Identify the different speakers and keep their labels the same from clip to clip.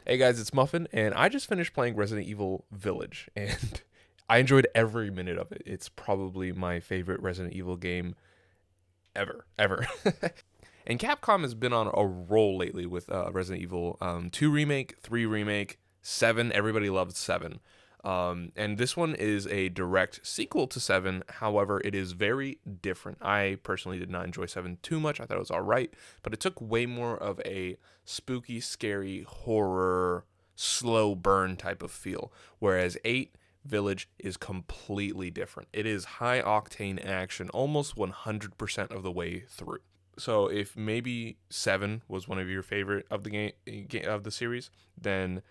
Speaker 1: Hey guys, it's Muffin, and I just finished playing Resident Evil Village, and I enjoyed every minute of it. It's probably my favorite Resident Evil game ever. And Capcom has been on a roll lately with Resident Evil 2 Remake, 3 Remake, 7. Everybody loved 7. And this one is a direct sequel to 7. However, it is very different. I personally did not enjoy 7 too much. I thought it was all right, but it took way more of a spooky, scary, horror, slow burn type of feel. Whereas 8 Village is completely different. It is high octane action almost 100% of the way through. So if maybe 7 was one of your favorite of the game of the series, then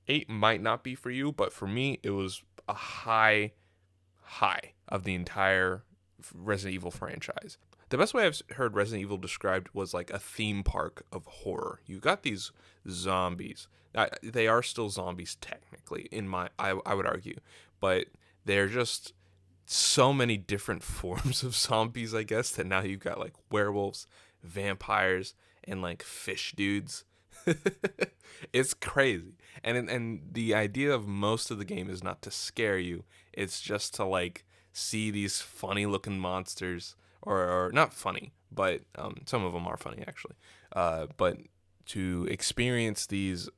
Speaker 1: 8 might not be for you, but for me, it was a high of the entire Resident Evil franchise. The best way I've heard Resident Evil described was like a theme park of horror. You got these zombies. They are still zombies technically, I would argue, but they're just so many different forms of zombies, I guess, that now you've got like werewolves, vampires, and like fish dudes. It's crazy. And the idea of most of the game is not to scare you. It's just to like see these funny looking monsters or not funny, but some of them are funny actually. But to experience these,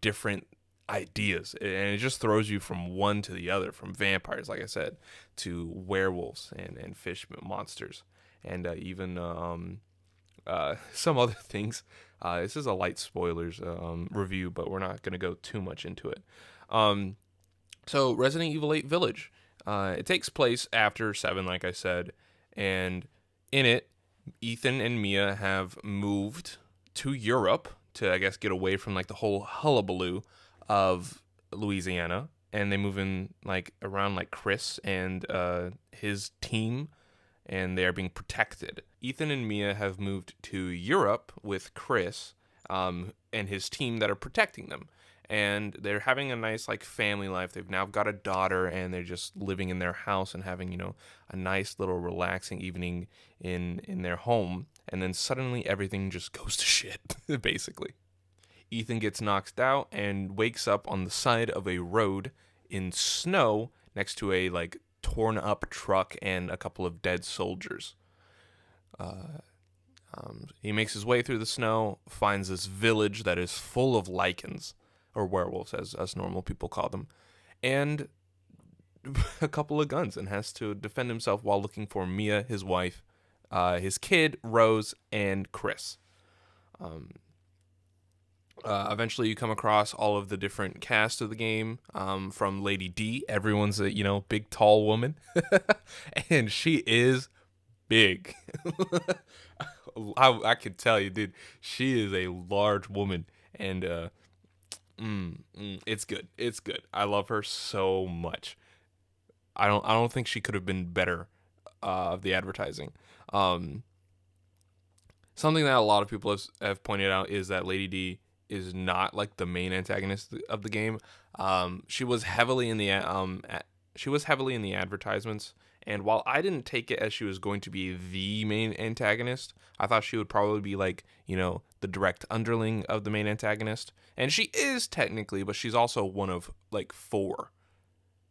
Speaker 1: different ideas, and it just throws you from one to the other, from vampires, like I said, to werewolves and fish monsters, and even some other things. This is a light spoilers review, but we're not going to go too much into it. So Resident Evil 8 Village, it takes place after 7, like I said, and in it, Ethan and Mia have moved to Europe to, I guess, get away from like the whole hullabaloo of Louisiana, and they move in like around like Chris and his team, and they are being protected. Ethan and Mia have moved to Europe with Chris and his team that are protecting them. And they're having a nice like family life. They've now got a daughter, and they're just living in their house and having, a nice little relaxing evening in their home. And then suddenly everything just goes to shit, basically. Ethan gets knocked out and wakes up on the side of a road in snow next to a like torn up truck and a couple of dead soldiers. He makes his way through the snow, finds this village that is full of lycans, or werewolves as us normal people call them, and a couple of guns, and has to defend himself while looking for Mia, his wife, his kid, Rose, and Chris. Eventually, you come across all of the different cast of the game, from Lady D. Everyone's a big tall woman, and she is big. I could tell you, dude. She is a large woman, and it's good. It's good. I love her so much. I don't think she could have been better of the advertising. Something that a lot of people have pointed out is that Lady D is not like the main antagonist of the game. She was heavily in the advertisements, and while I didn't take it as she was going to be the main antagonist, I thought she would probably be like, the direct underling of the main antagonist. And she is technically, but she's also one of like 4.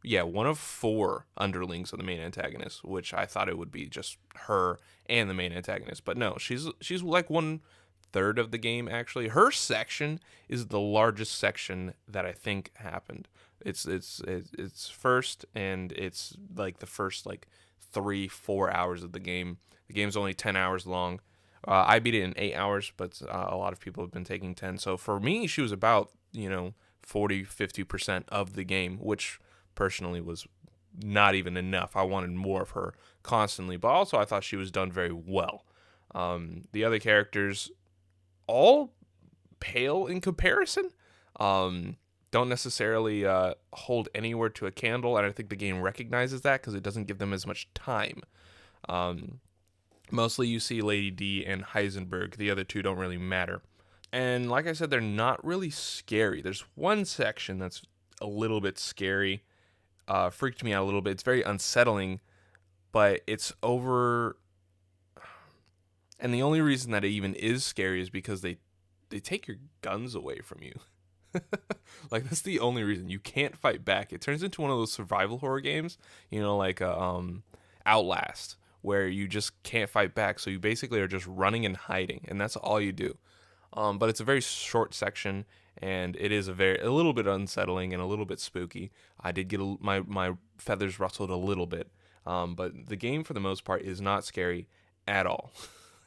Speaker 1: Yeah, one of 4 underlings of the main antagonist, which I thought it would be just her and the main antagonist. But no, she's like 1/3 of the game actually. Her section is the largest section that I think happened. It's first, and it's like the first like 3-4 hours of the game. The game's only 10 hours long. I beat it in 8 hours, but a lot of people have been taking 10. So for me, she was about 40-50% of the game, which personally was not even enough. I wanted more of her constantly, but also I thought she was done very well. The other characters all pale in comparison. Don't necessarily hold anywhere to a candle, and I think the game recognizes that because it doesn't give them as much time. Mostly you see Lady D and Heisenberg. The other two don't really matter. And like I said, they're not really scary. There's one section that's a little bit scary. Freaked me out a little bit. It's very unsettling, but it's over. And the only reason that it even is scary is because they take your guns away from you. Like, that's the only reason. You can't fight back. It turns into one of those survival horror games, like Outlast, where you just can't fight back. So you basically are just running and hiding, and that's all you do. But it's a very short section, and it is a little bit unsettling and a little bit spooky. I did get my feathers rustled a little bit, but the game for the most part is not scary at all.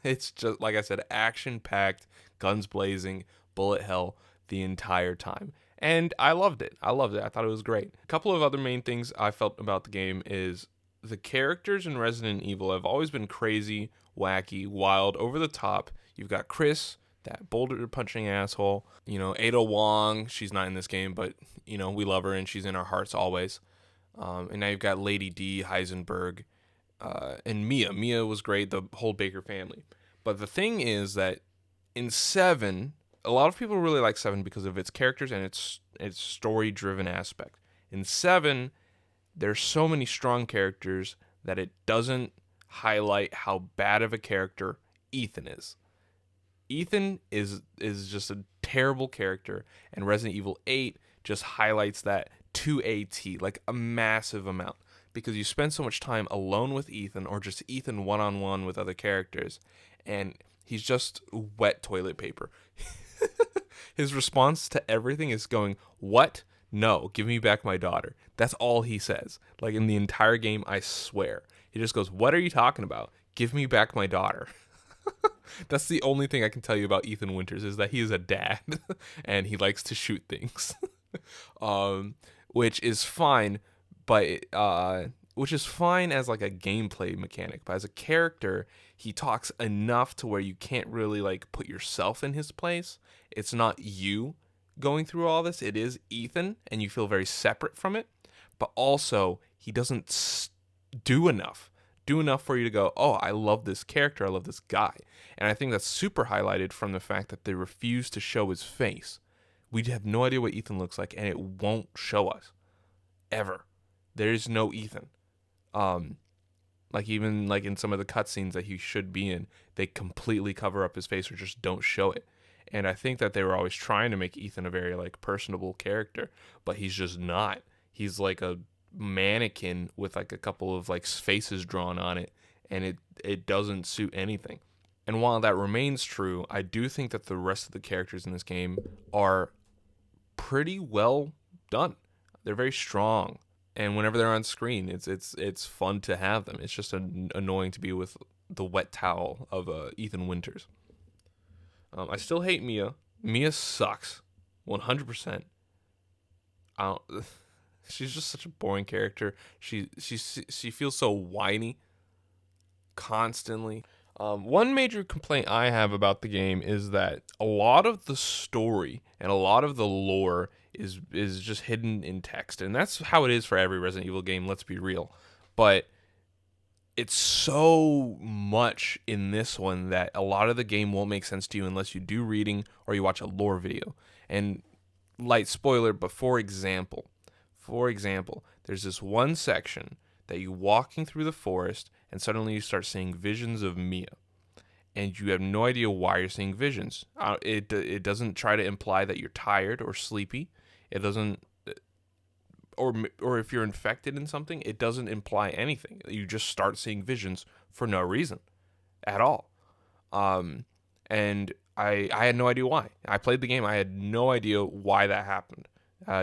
Speaker 1: It's just, like I said, action packed, guns blazing, bullet hell the entire time. And I loved it. I thought it was great. A couple of other main things I felt about the game is the characters in Resident Evil have always been crazy, wacky, wild, over the top. You've got Chris, that boulder punching asshole. Ada Wong, she's not in this game, but, we love her and she's in our hearts always. And now you've got Lady D, Heisenberg, and Mia. Mia was great, the whole Baker family. But the thing is that in 7, a lot of people really like 7 because of its characters and its story-driven aspect. In 7, there's so many strong characters that it doesn't highlight how bad of a character Ethan is. Ethan is just a terrible character, and Resident Evil 8 just highlights that to a T, like a massive amount, because you spend so much time alone with Ethan, or just Ethan one-on-one with other characters, and he's just wet toilet paper. His response to everything is going, "What? No, give me back my daughter." That's all he says. Like, in the entire game, I swear. He just goes, "What are you talking about? Give me back my daughter." That's the only thing I can tell you about Ethan Winters, is that he is a dad and he likes to shoot things. Which is fine, but which is fine as like a gameplay mechanic, but as a character, he talks enough to where you can't really like put yourself in his place. It's not you going through all this, it is Ethan, and you feel very separate from it. But also, he doesn't do enough for you to go, "Oh, I love this character, I love this guy." And I think that's super highlighted from the fact that they refuse to show his face. We have no idea what Ethan looks like, and it won't show us ever. There is no Ethan. Like, even like in some of the cutscenes that he should be in, they completely cover up his face or just don't show it. And I think that they were always trying to make Ethan a very like personable character, but he's just not. He's like a mannequin with like a couple of like faces drawn on it, and it doesn't suit anything. And while that remains true, I do think that the rest of the characters in this game are pretty well done. They're very strong, and whenever they're on screen, it's fun to have them. It's just annoying to be with the wet towel of Ethan Winters. I still hate Mia. Mia sucks, 100%. I don't. She's just such a boring character. She feels so whiny constantly. One major complaint I have about the game is that a lot of the story and a lot of the lore is just hidden in text, and that's how it is for every Resident Evil game. Let's be real, but it's so much in this one that a lot of the game won't make sense to you unless you do reading or you watch a lore video. And light spoiler, but for example, there's this one section that you're walking through the forest and suddenly you start seeing visions of Mia. And you have no idea why you're seeing visions. It doesn't try to imply that you're tired or sleepy. It doesn't, or if you're infected in something, it doesn't imply anything. You just start seeing visions for no reason at all. And I had no idea why. I played the game. I had no idea why that happened.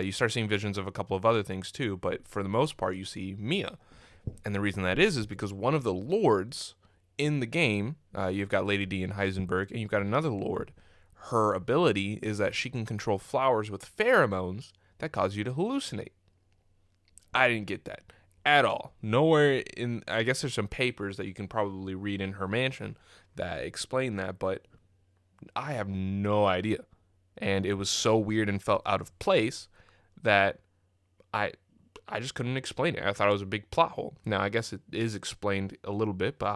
Speaker 1: You start seeing visions of a couple of other things too, but for the most part, you see Mia. And the reason that is because one of the lords in the game, you've got Lady D and Heisenberg, and you've got another lord. Her ability is that she can control flowers with pheromones that cause you to hallucinate. I didn't get that at all. Nowhere in, I guess there's some papers that you can probably read in her mansion that explain that, but I have no idea. And it was so weird and felt out of place that I just couldn't explain it. I thought it was a big plot hole. Now, I guess it is explained a little bit, but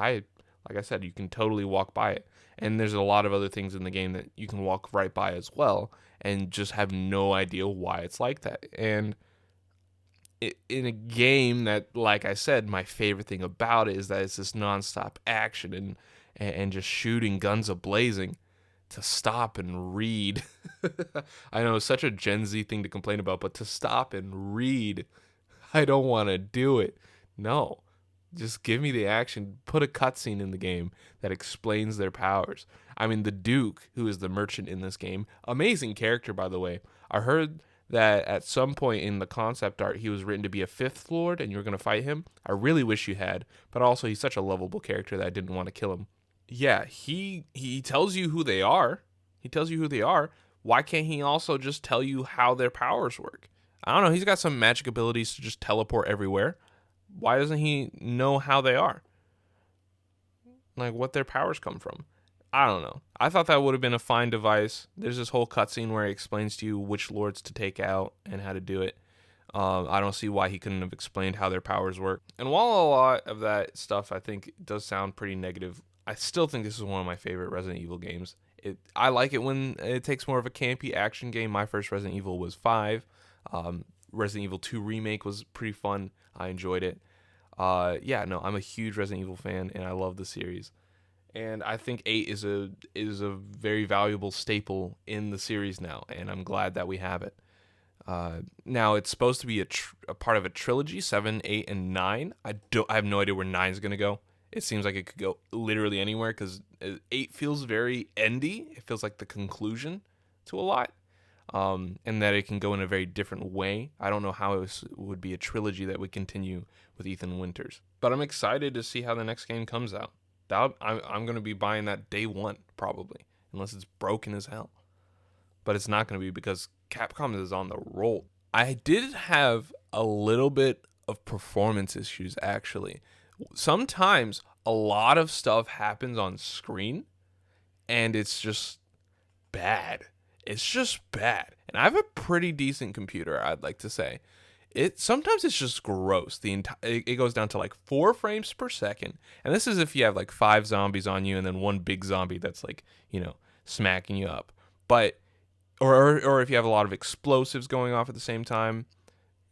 Speaker 1: like I said, you can totally walk by it. And there's a lot of other things in the game that you can walk right by as well and just have no idea why it's like that. And in a game that, like I said, my favorite thing about it is that it's this nonstop action and just shooting, guns a-blazing. to stop and read. I know it's such a Gen Z thing to complain about, but to stop and read, I don't want to do it. No, just give me the action. Put a cutscene in the game that explains their powers. I mean, the Duke, who is the merchant in this game, amazing character, by the way. I heard that at some point in the concept art, he was written to be a fifth lord and you were going to fight him. I really wish you had, but also he's such a lovable character that I didn't want to kill him. Yeah, he tells you who they are. He tells you who they are. Why can't he also just tell you how their powers work? I don't know. He's got some magic abilities to just teleport everywhere. Why doesn't he know how they are? Like what their powers come from? I don't know. I thought that would have been a fine device. There's this whole cutscene where he explains to you which lords to take out and how to do it. I don't see why he couldn't have explained how their powers work. And while a lot of that stuff I think does sound pretty negative, I still think this is one of my favorite Resident Evil games. I like it when it takes more of a campy action game. My first Resident Evil was 5. Resident Evil 2 Remake was pretty fun. I enjoyed it. Yeah, no, I'm a huge Resident Evil fan, and I love the series. And I think 8 is a very valuable staple in the series now, and I'm glad that we have it. Now it's supposed to be a part of a trilogy, 7, 8, and 9. I have no idea where 9 is gonna go. It seems like it could go literally anywhere because 8 feels very endy. It feels like the conclusion to a lot, and that it can go in a very different way. I don't know how it would be a trilogy that would continue with Ethan Winters, but I'm excited to see how the next game comes out. I'm going to be buying that day one probably, unless it's broken as hell. But it's not going to be because Capcom is on the roll. I did have a little bit of performance issues actually. Sometimes a lot of stuff happens on screen and it's just bad. It's just bad. And I have a pretty decent computer, I'd like to say. Sometimes it's just gross. It goes down to like 4 frames per second. And this is if you have like 5 zombies on you and then one big zombie that's like, smacking you up. But or if you have a lot of explosives going off at the same time.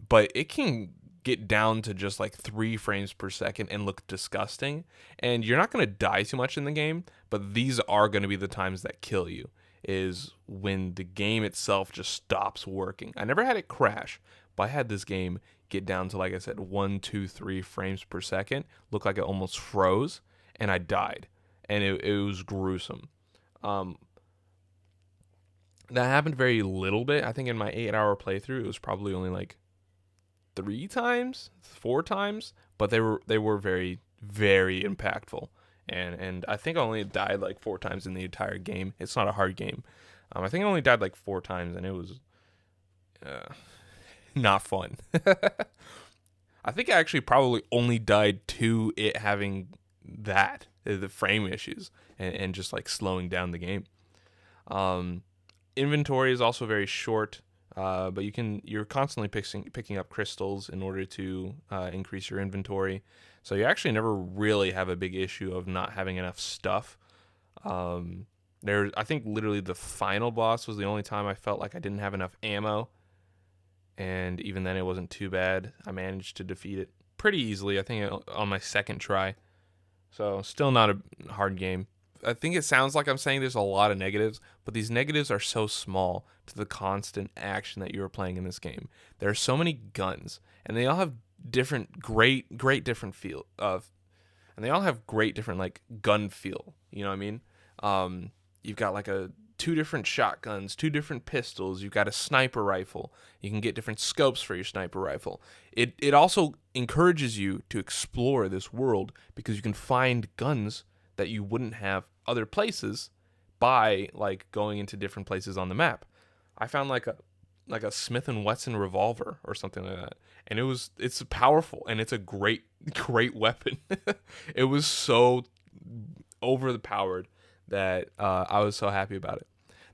Speaker 1: But it can get down to just like 3 frames per second and look disgusting. And you're not going to die too much in the game, but these are going to be the times that kill you, is when the game itself just stops working. I never had it crash, but I had this game get down to, like I said, 1, 2, 3 frames per second, looked like it almost froze, and I died. And it was gruesome. That happened very little bit. I think in my 8-hour playthrough, it was probably only like 3 times, 4 times, but they were very, very impactful. And I think I only died like 4 times in the entire game. It's not a hard game. I think I only died like 4 times, and it was not fun. I think I actually probably only died to it having the frame issues, and just like slowing down the game. Inventory is also very short. But you're constantly picking up crystals in order to increase your inventory. So you actually never really have a big issue of not having enough stuff. I think literally the final boss was the only time I felt like I didn't have enough ammo. And even then it wasn't too bad. I managed to defeat it pretty easily, I think on my second try. So still not a hard game. I think it sounds like I'm saying there's a lot of negatives, but these negatives are so small to the constant action that you're playing in this game. There are so many guns, and they all have great different feel and they all have great different like gun feel. You know what I mean? You've got like 2 different shotguns, 2 different pistols. You've got a sniper rifle. You can get different scopes for your sniper rifle. It also encourages you to explore this world because you can find guns that you wouldn't have other places by like going into different places on the map. I found like a Smith & Wesson revolver or something like that, and it's powerful and it's a great weapon. It was so overpowered that I was so happy about it.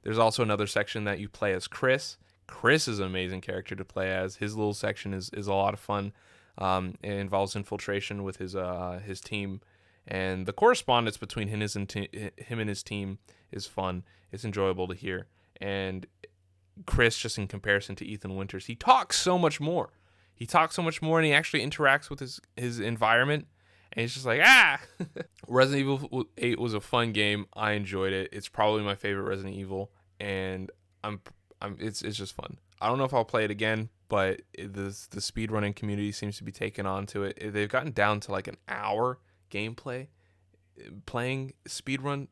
Speaker 1: There's also another section that you play as Chris. Chris is an amazing character to play as. His little section is a lot of fun. It involves infiltration with his team. And the correspondence between him and his team is fun. It's enjoyable to hear. And Chris, just in comparison to Ethan Winters, he talks so much more. And he actually interacts with his environment. and it's just like, ah. Resident Evil 8 was a fun game. I enjoyed it. It's probably my favorite Resident Evil, and it's just fun. I don't know if I'll play it again, but the speedrunning community seems to be taking on to it. They've gotten down to like an hour gameplay playing speedrun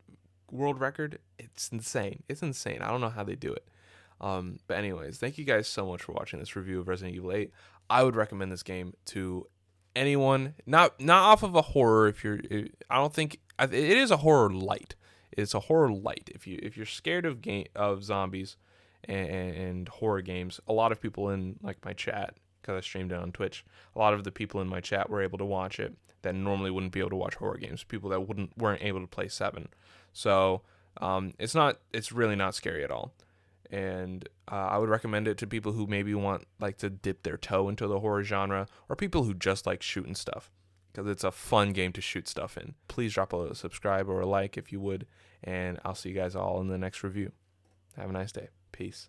Speaker 1: world record. It's insane. It's insane. I don't know how they do it. But anyways, thank you guys so much for watching this review of Resident Evil 8. I would recommend this game to anyone, not off of a horror. I don't think it is a horror light. It's a horror light. If you're scared of zombies and horror games, a lot of people in like my chat, because I streamed it on Twitch, a lot of the people in my chat were able to watch it that normally wouldn't be able to watch horror games. People that weren't able to play 7. So it's really not scary at all. And I would recommend it to people who maybe want like to dip their toe into the horror genre, or people who just like shooting stuff, because it's a fun game to shoot stuff in. Please drop a subscribe or a like if you would, and I'll see you guys all in the next review. Have a nice day. Peace.